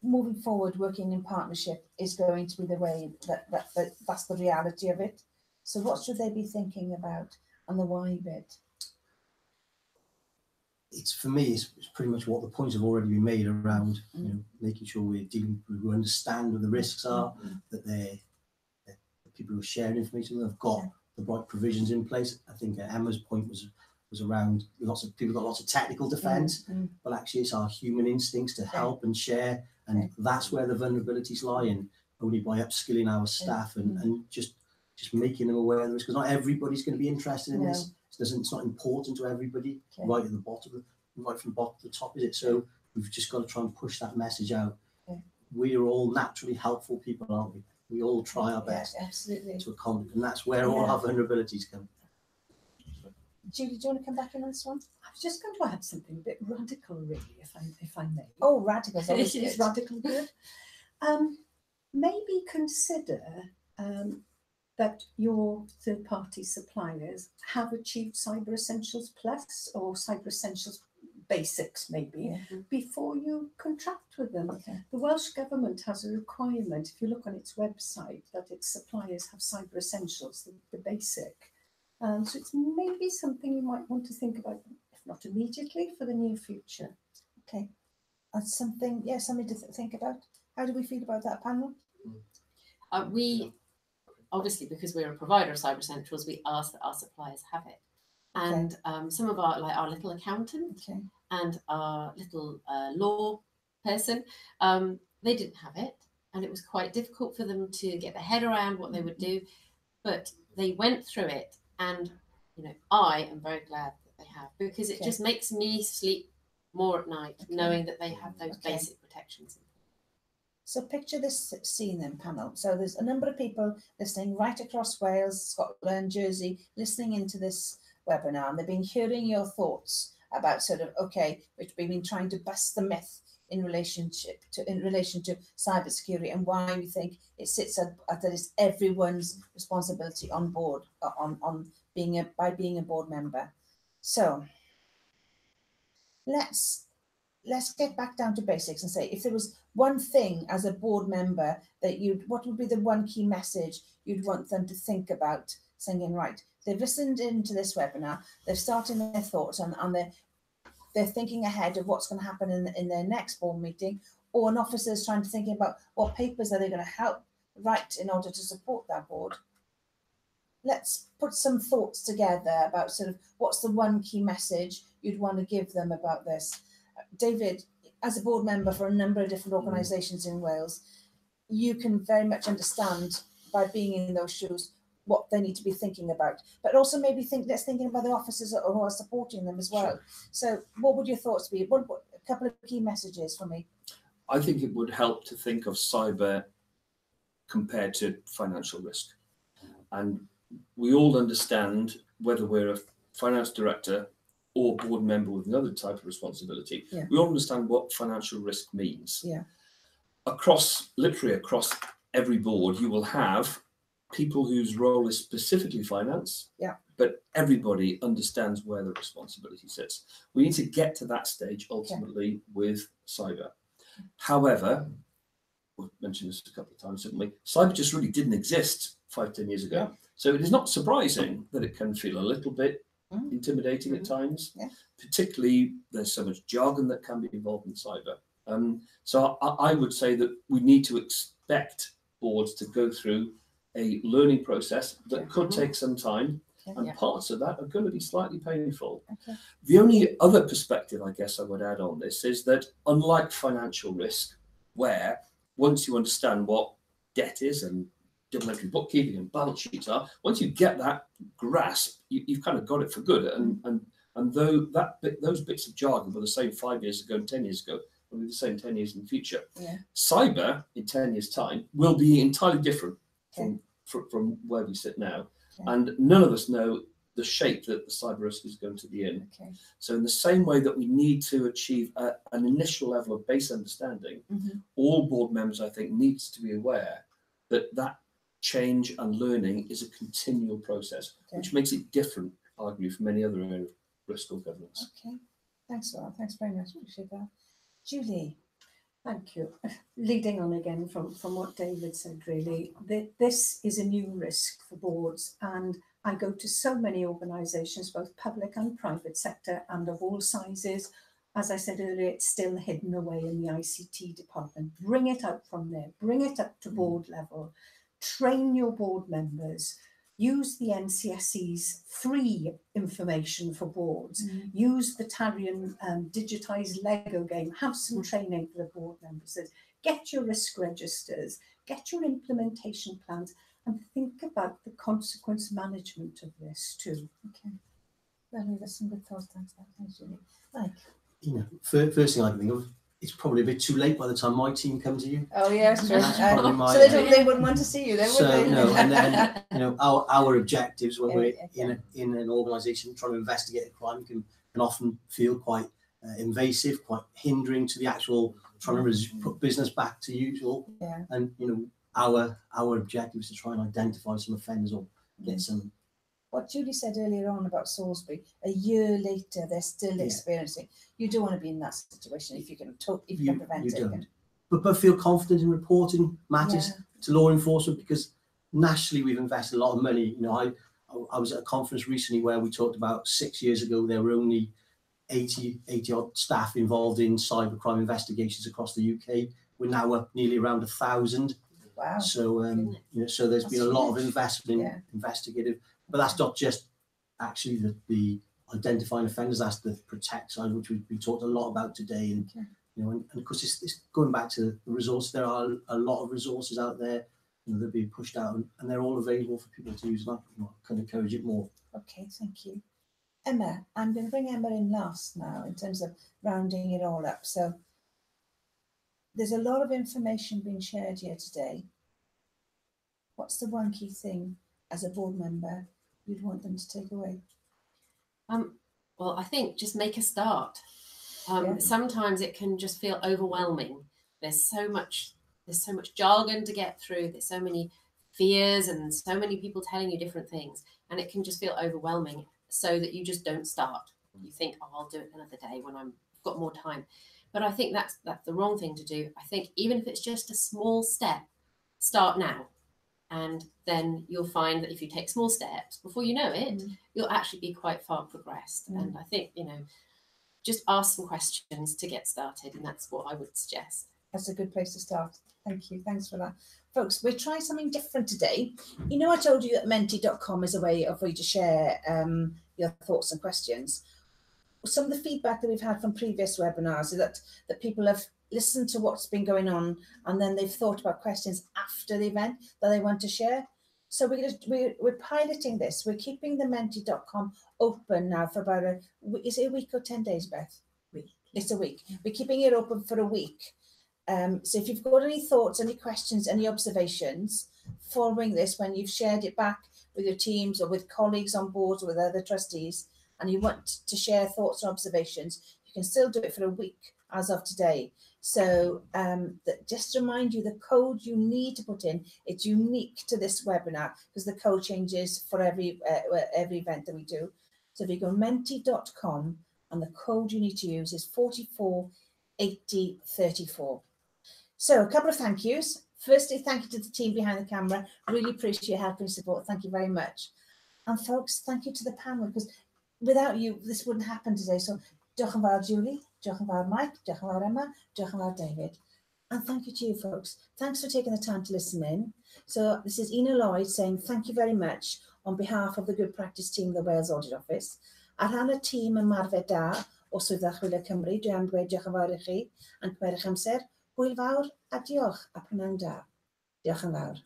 Moving forward, working in partnership is going to be the way that's the reality of it. So, what should they be thinking about on the why bit? For me, it's pretty much what the points have already been made around, making sure we're dealing, we understand what the risks are, that the people who are sharing information have got the right provisions in place. I think Emma's point was around lots of people got lots of technical defence, but actually it's our human instincts to help and share, and that's where the vulnerabilities lie. And only by upskilling our staff and just making them aware of the risk, because not everybody's going to be interested in this. It's not important to everybody right at the bottom, right from the bottom to the top, is it? So we've just got to try and push that message out. We are all naturally helpful people, aren't we? We all try our best to accommodate, and that's where all our vulnerabilities come. Julie, do you want to come back in on this one? I was just going to add something a bit radical, really, if I may. Oh, radical! Is radical good? Maybe consider that your third-party suppliers have achieved Cyber Essentials Plus or Cyber Essentials Basics, maybe, before you contract with them. The Welsh Government has a requirement, if you look on its website, that its suppliers have Cyber Essentials, the basic. So it's maybe something you might want to think about, if not immediately, for the near future. Okay, that's something, something to think about. How do we feel about that, panel? We obviously, because we're a provider of Cyber Essentials, we ask that our suppliers have it. And some of our little accountant and our little law person, they didn't have it, and it was quite difficult for them to get their head around what they would do. But they went through it, and I am very glad that they have, because it just makes me sleep more at night knowing that they have those basic protections. So picture this scene then, panel. So there's a number of people listening right across Wales, Scotland, Jersey, listening into this webinar, and they've been hearing your thoughts about which we've been trying to bust the myth in relation to cybersecurity and why we think it sits that it's everyone's responsibility on board by being a board member. So let's get back down to basics and say, if there was one thing as a board member that what would be the one key message you'd want them to think about, saying, right, they've listened into this webinar, they've started their thoughts on they're thinking ahead of what's going to happen in their next board meeting, or an officer's trying to think about what papers are they going to help write in order to support that board. Let's put some thoughts together about what's the one key message you'd want to give them about this. David, as a board member for a number of different organisations in Wales, you can very much understand, by being in those shoes, what they need to be thinking about, but also maybe thinking about the officers who are supporting them as well. So what would your thoughts be? What a couple of key messages for me. I think it would help to think of cyber compared to financial risk. And we all understand, whether we're a finance director or board member with another type of responsibility, we all understand what financial risk means. Literally across every board, you will have people whose role is specifically finance, but everybody understands where the responsibility sits. We need to get to that stage ultimately with cyber. However, we've mentioned this a couple of times, haven't we? Cyber just really didn't exist 5-10 years ago. So it is not surprising that it can feel a little bit intimidating at times, particularly there's so much jargon that can be involved in cyber. So I would say that we need to expect boards to go through a learning process that could take some time, and parts of that are going to be slightly painful. The only other perspective I guess I would add on this is that, unlike financial risk, where once you understand what debt is and double entry bookkeeping and balance sheets are, once you get that grasp, you've kind of got it for good. And though those bits of jargon were the same 5 years ago and 10 years ago, will be the same 10 years in the future. Cyber in 10 years' time will be entirely different from where we sit now. And none of us know the shape that the cyber risk is going to be in. So in the same way that we need to achieve an initial level of base understanding, all board members, I think, needs to be aware that that change and learning is a continual process, which makes it different, arguably, from any other area of risk or governance. Thanks, Laura. Thanks very much. Appreciate that. Julie. Thank you. Leading on again from what David said, really, this is a new risk for boards, and I go to so many organisations, both public and private sector, and of all sizes. As I said earlier, it's still hidden away in the ICT department. Bring it out from there, bring it up to board level, train your board members, use the NCSE's free information for boards, use the Tarian digitised Lego game, have some training for the board members, get your risk registers, get your implementation plans, and think about the consequence management of this too. Well, there's some good thoughts. Thanks, Julie. Like, you know, first thing I can think of, it's probably a bit too late by the time my team come to you. Oh yes, true. My, so they wouldn't want to see you then, would they? No, and then you know, our objectives when we're in an organisation trying to investigate a crime can often feel quite invasive, quite hindering to the actual trying to put business back to usual. And you know, our objective is to try and identify some offenders or get some. What Julie said earlier on about Salisbury, a year later they're still experiencing. You don't want to be in that situation if you can prevent it. Don't. But feel confident in reporting matters to law enforcement, because nationally we've invested a lot of money. You know, I was at a conference recently where we talked about 6 years ago there were only 80 odd staff involved in cybercrime investigations across the UK. We're now up nearly around 1,000. Wow. So you know, so there's been a lot of investment in investigative. But that's not just actually the identifying offenders, that's the protect side, which we talked a lot about today. And you know, and of course it's going back to the resources. There are a lot of resources out there, you know, that are being pushed out, and they're all available for people to use. And I can encourage it more. Okay, thank you. Emma, I'm going to bring Emma in last now in terms of rounding it all up. So there's a lot of information being shared here today. What's the one key thing as a board member you'd want them to take away? Well, I think just make a start. Sometimes it can just feel overwhelming. There's so much jargon to get through. There's so many fears and so many people telling you different things, and it can just feel overwhelming, so that you just don't start. You think, oh, I'll do it another day when I've got more time. But I think that's the wrong thing to do. I think even if it's just a small step, start now. And then you'll find that if you take small steps, before you know it, you'll actually be quite far progressed. And I think, you know, just ask some questions to get started. And that's what I would suggest. That's a good place to start. Thank you. Thanks for that. Folks, we're trying something different today. You know, I told you that menti.com is a way for you to share your thoughts and questions. Some of the feedback that we've had from previous webinars is that people have listened to what's been going on, and then they've thought about questions after the event that they want to share. So we're piloting this. We're keeping the menti.com open now for about is it a week or 10 days, Beth? Week. It's a week. We're keeping it open for a week. So if you've got any thoughts, any questions, any observations following this, when you've shared it back with your teams or with colleagues on boards or with other trustees, and you want to share thoughts and observations, you can still do it for a week as of today. So just to remind you, the code you need to put in, it's unique to this webinar because the code changes for every event that we do. So if you go menti.com, and the code you need to use is 448034. So a couple of thank yous. Firstly, thank you to the team behind the camera. Really appreciate your help and support. Thank you very much. And folks, thank you to the panel, because without you, this wouldn't happen today. So diolch yn fawr, Julie. Diolch yn fawr, Mike. Diolch yn fawr, Emma. Diolch yn fawr, David. And thank you to you, folks. Thanks for taking the time to listen in. So this is Una Lloyd saying thank you very much on behalf of the Good Practice team of the Wales Audit Office. Ar rhan y tîm ymarfer da o Swyddfa Chwilio Cymru, dwi am dweud diolch yn fawr i chi, yn cymerwch amser. Hwyl fawr a diolch a prynawn da. Diolch yn fawr.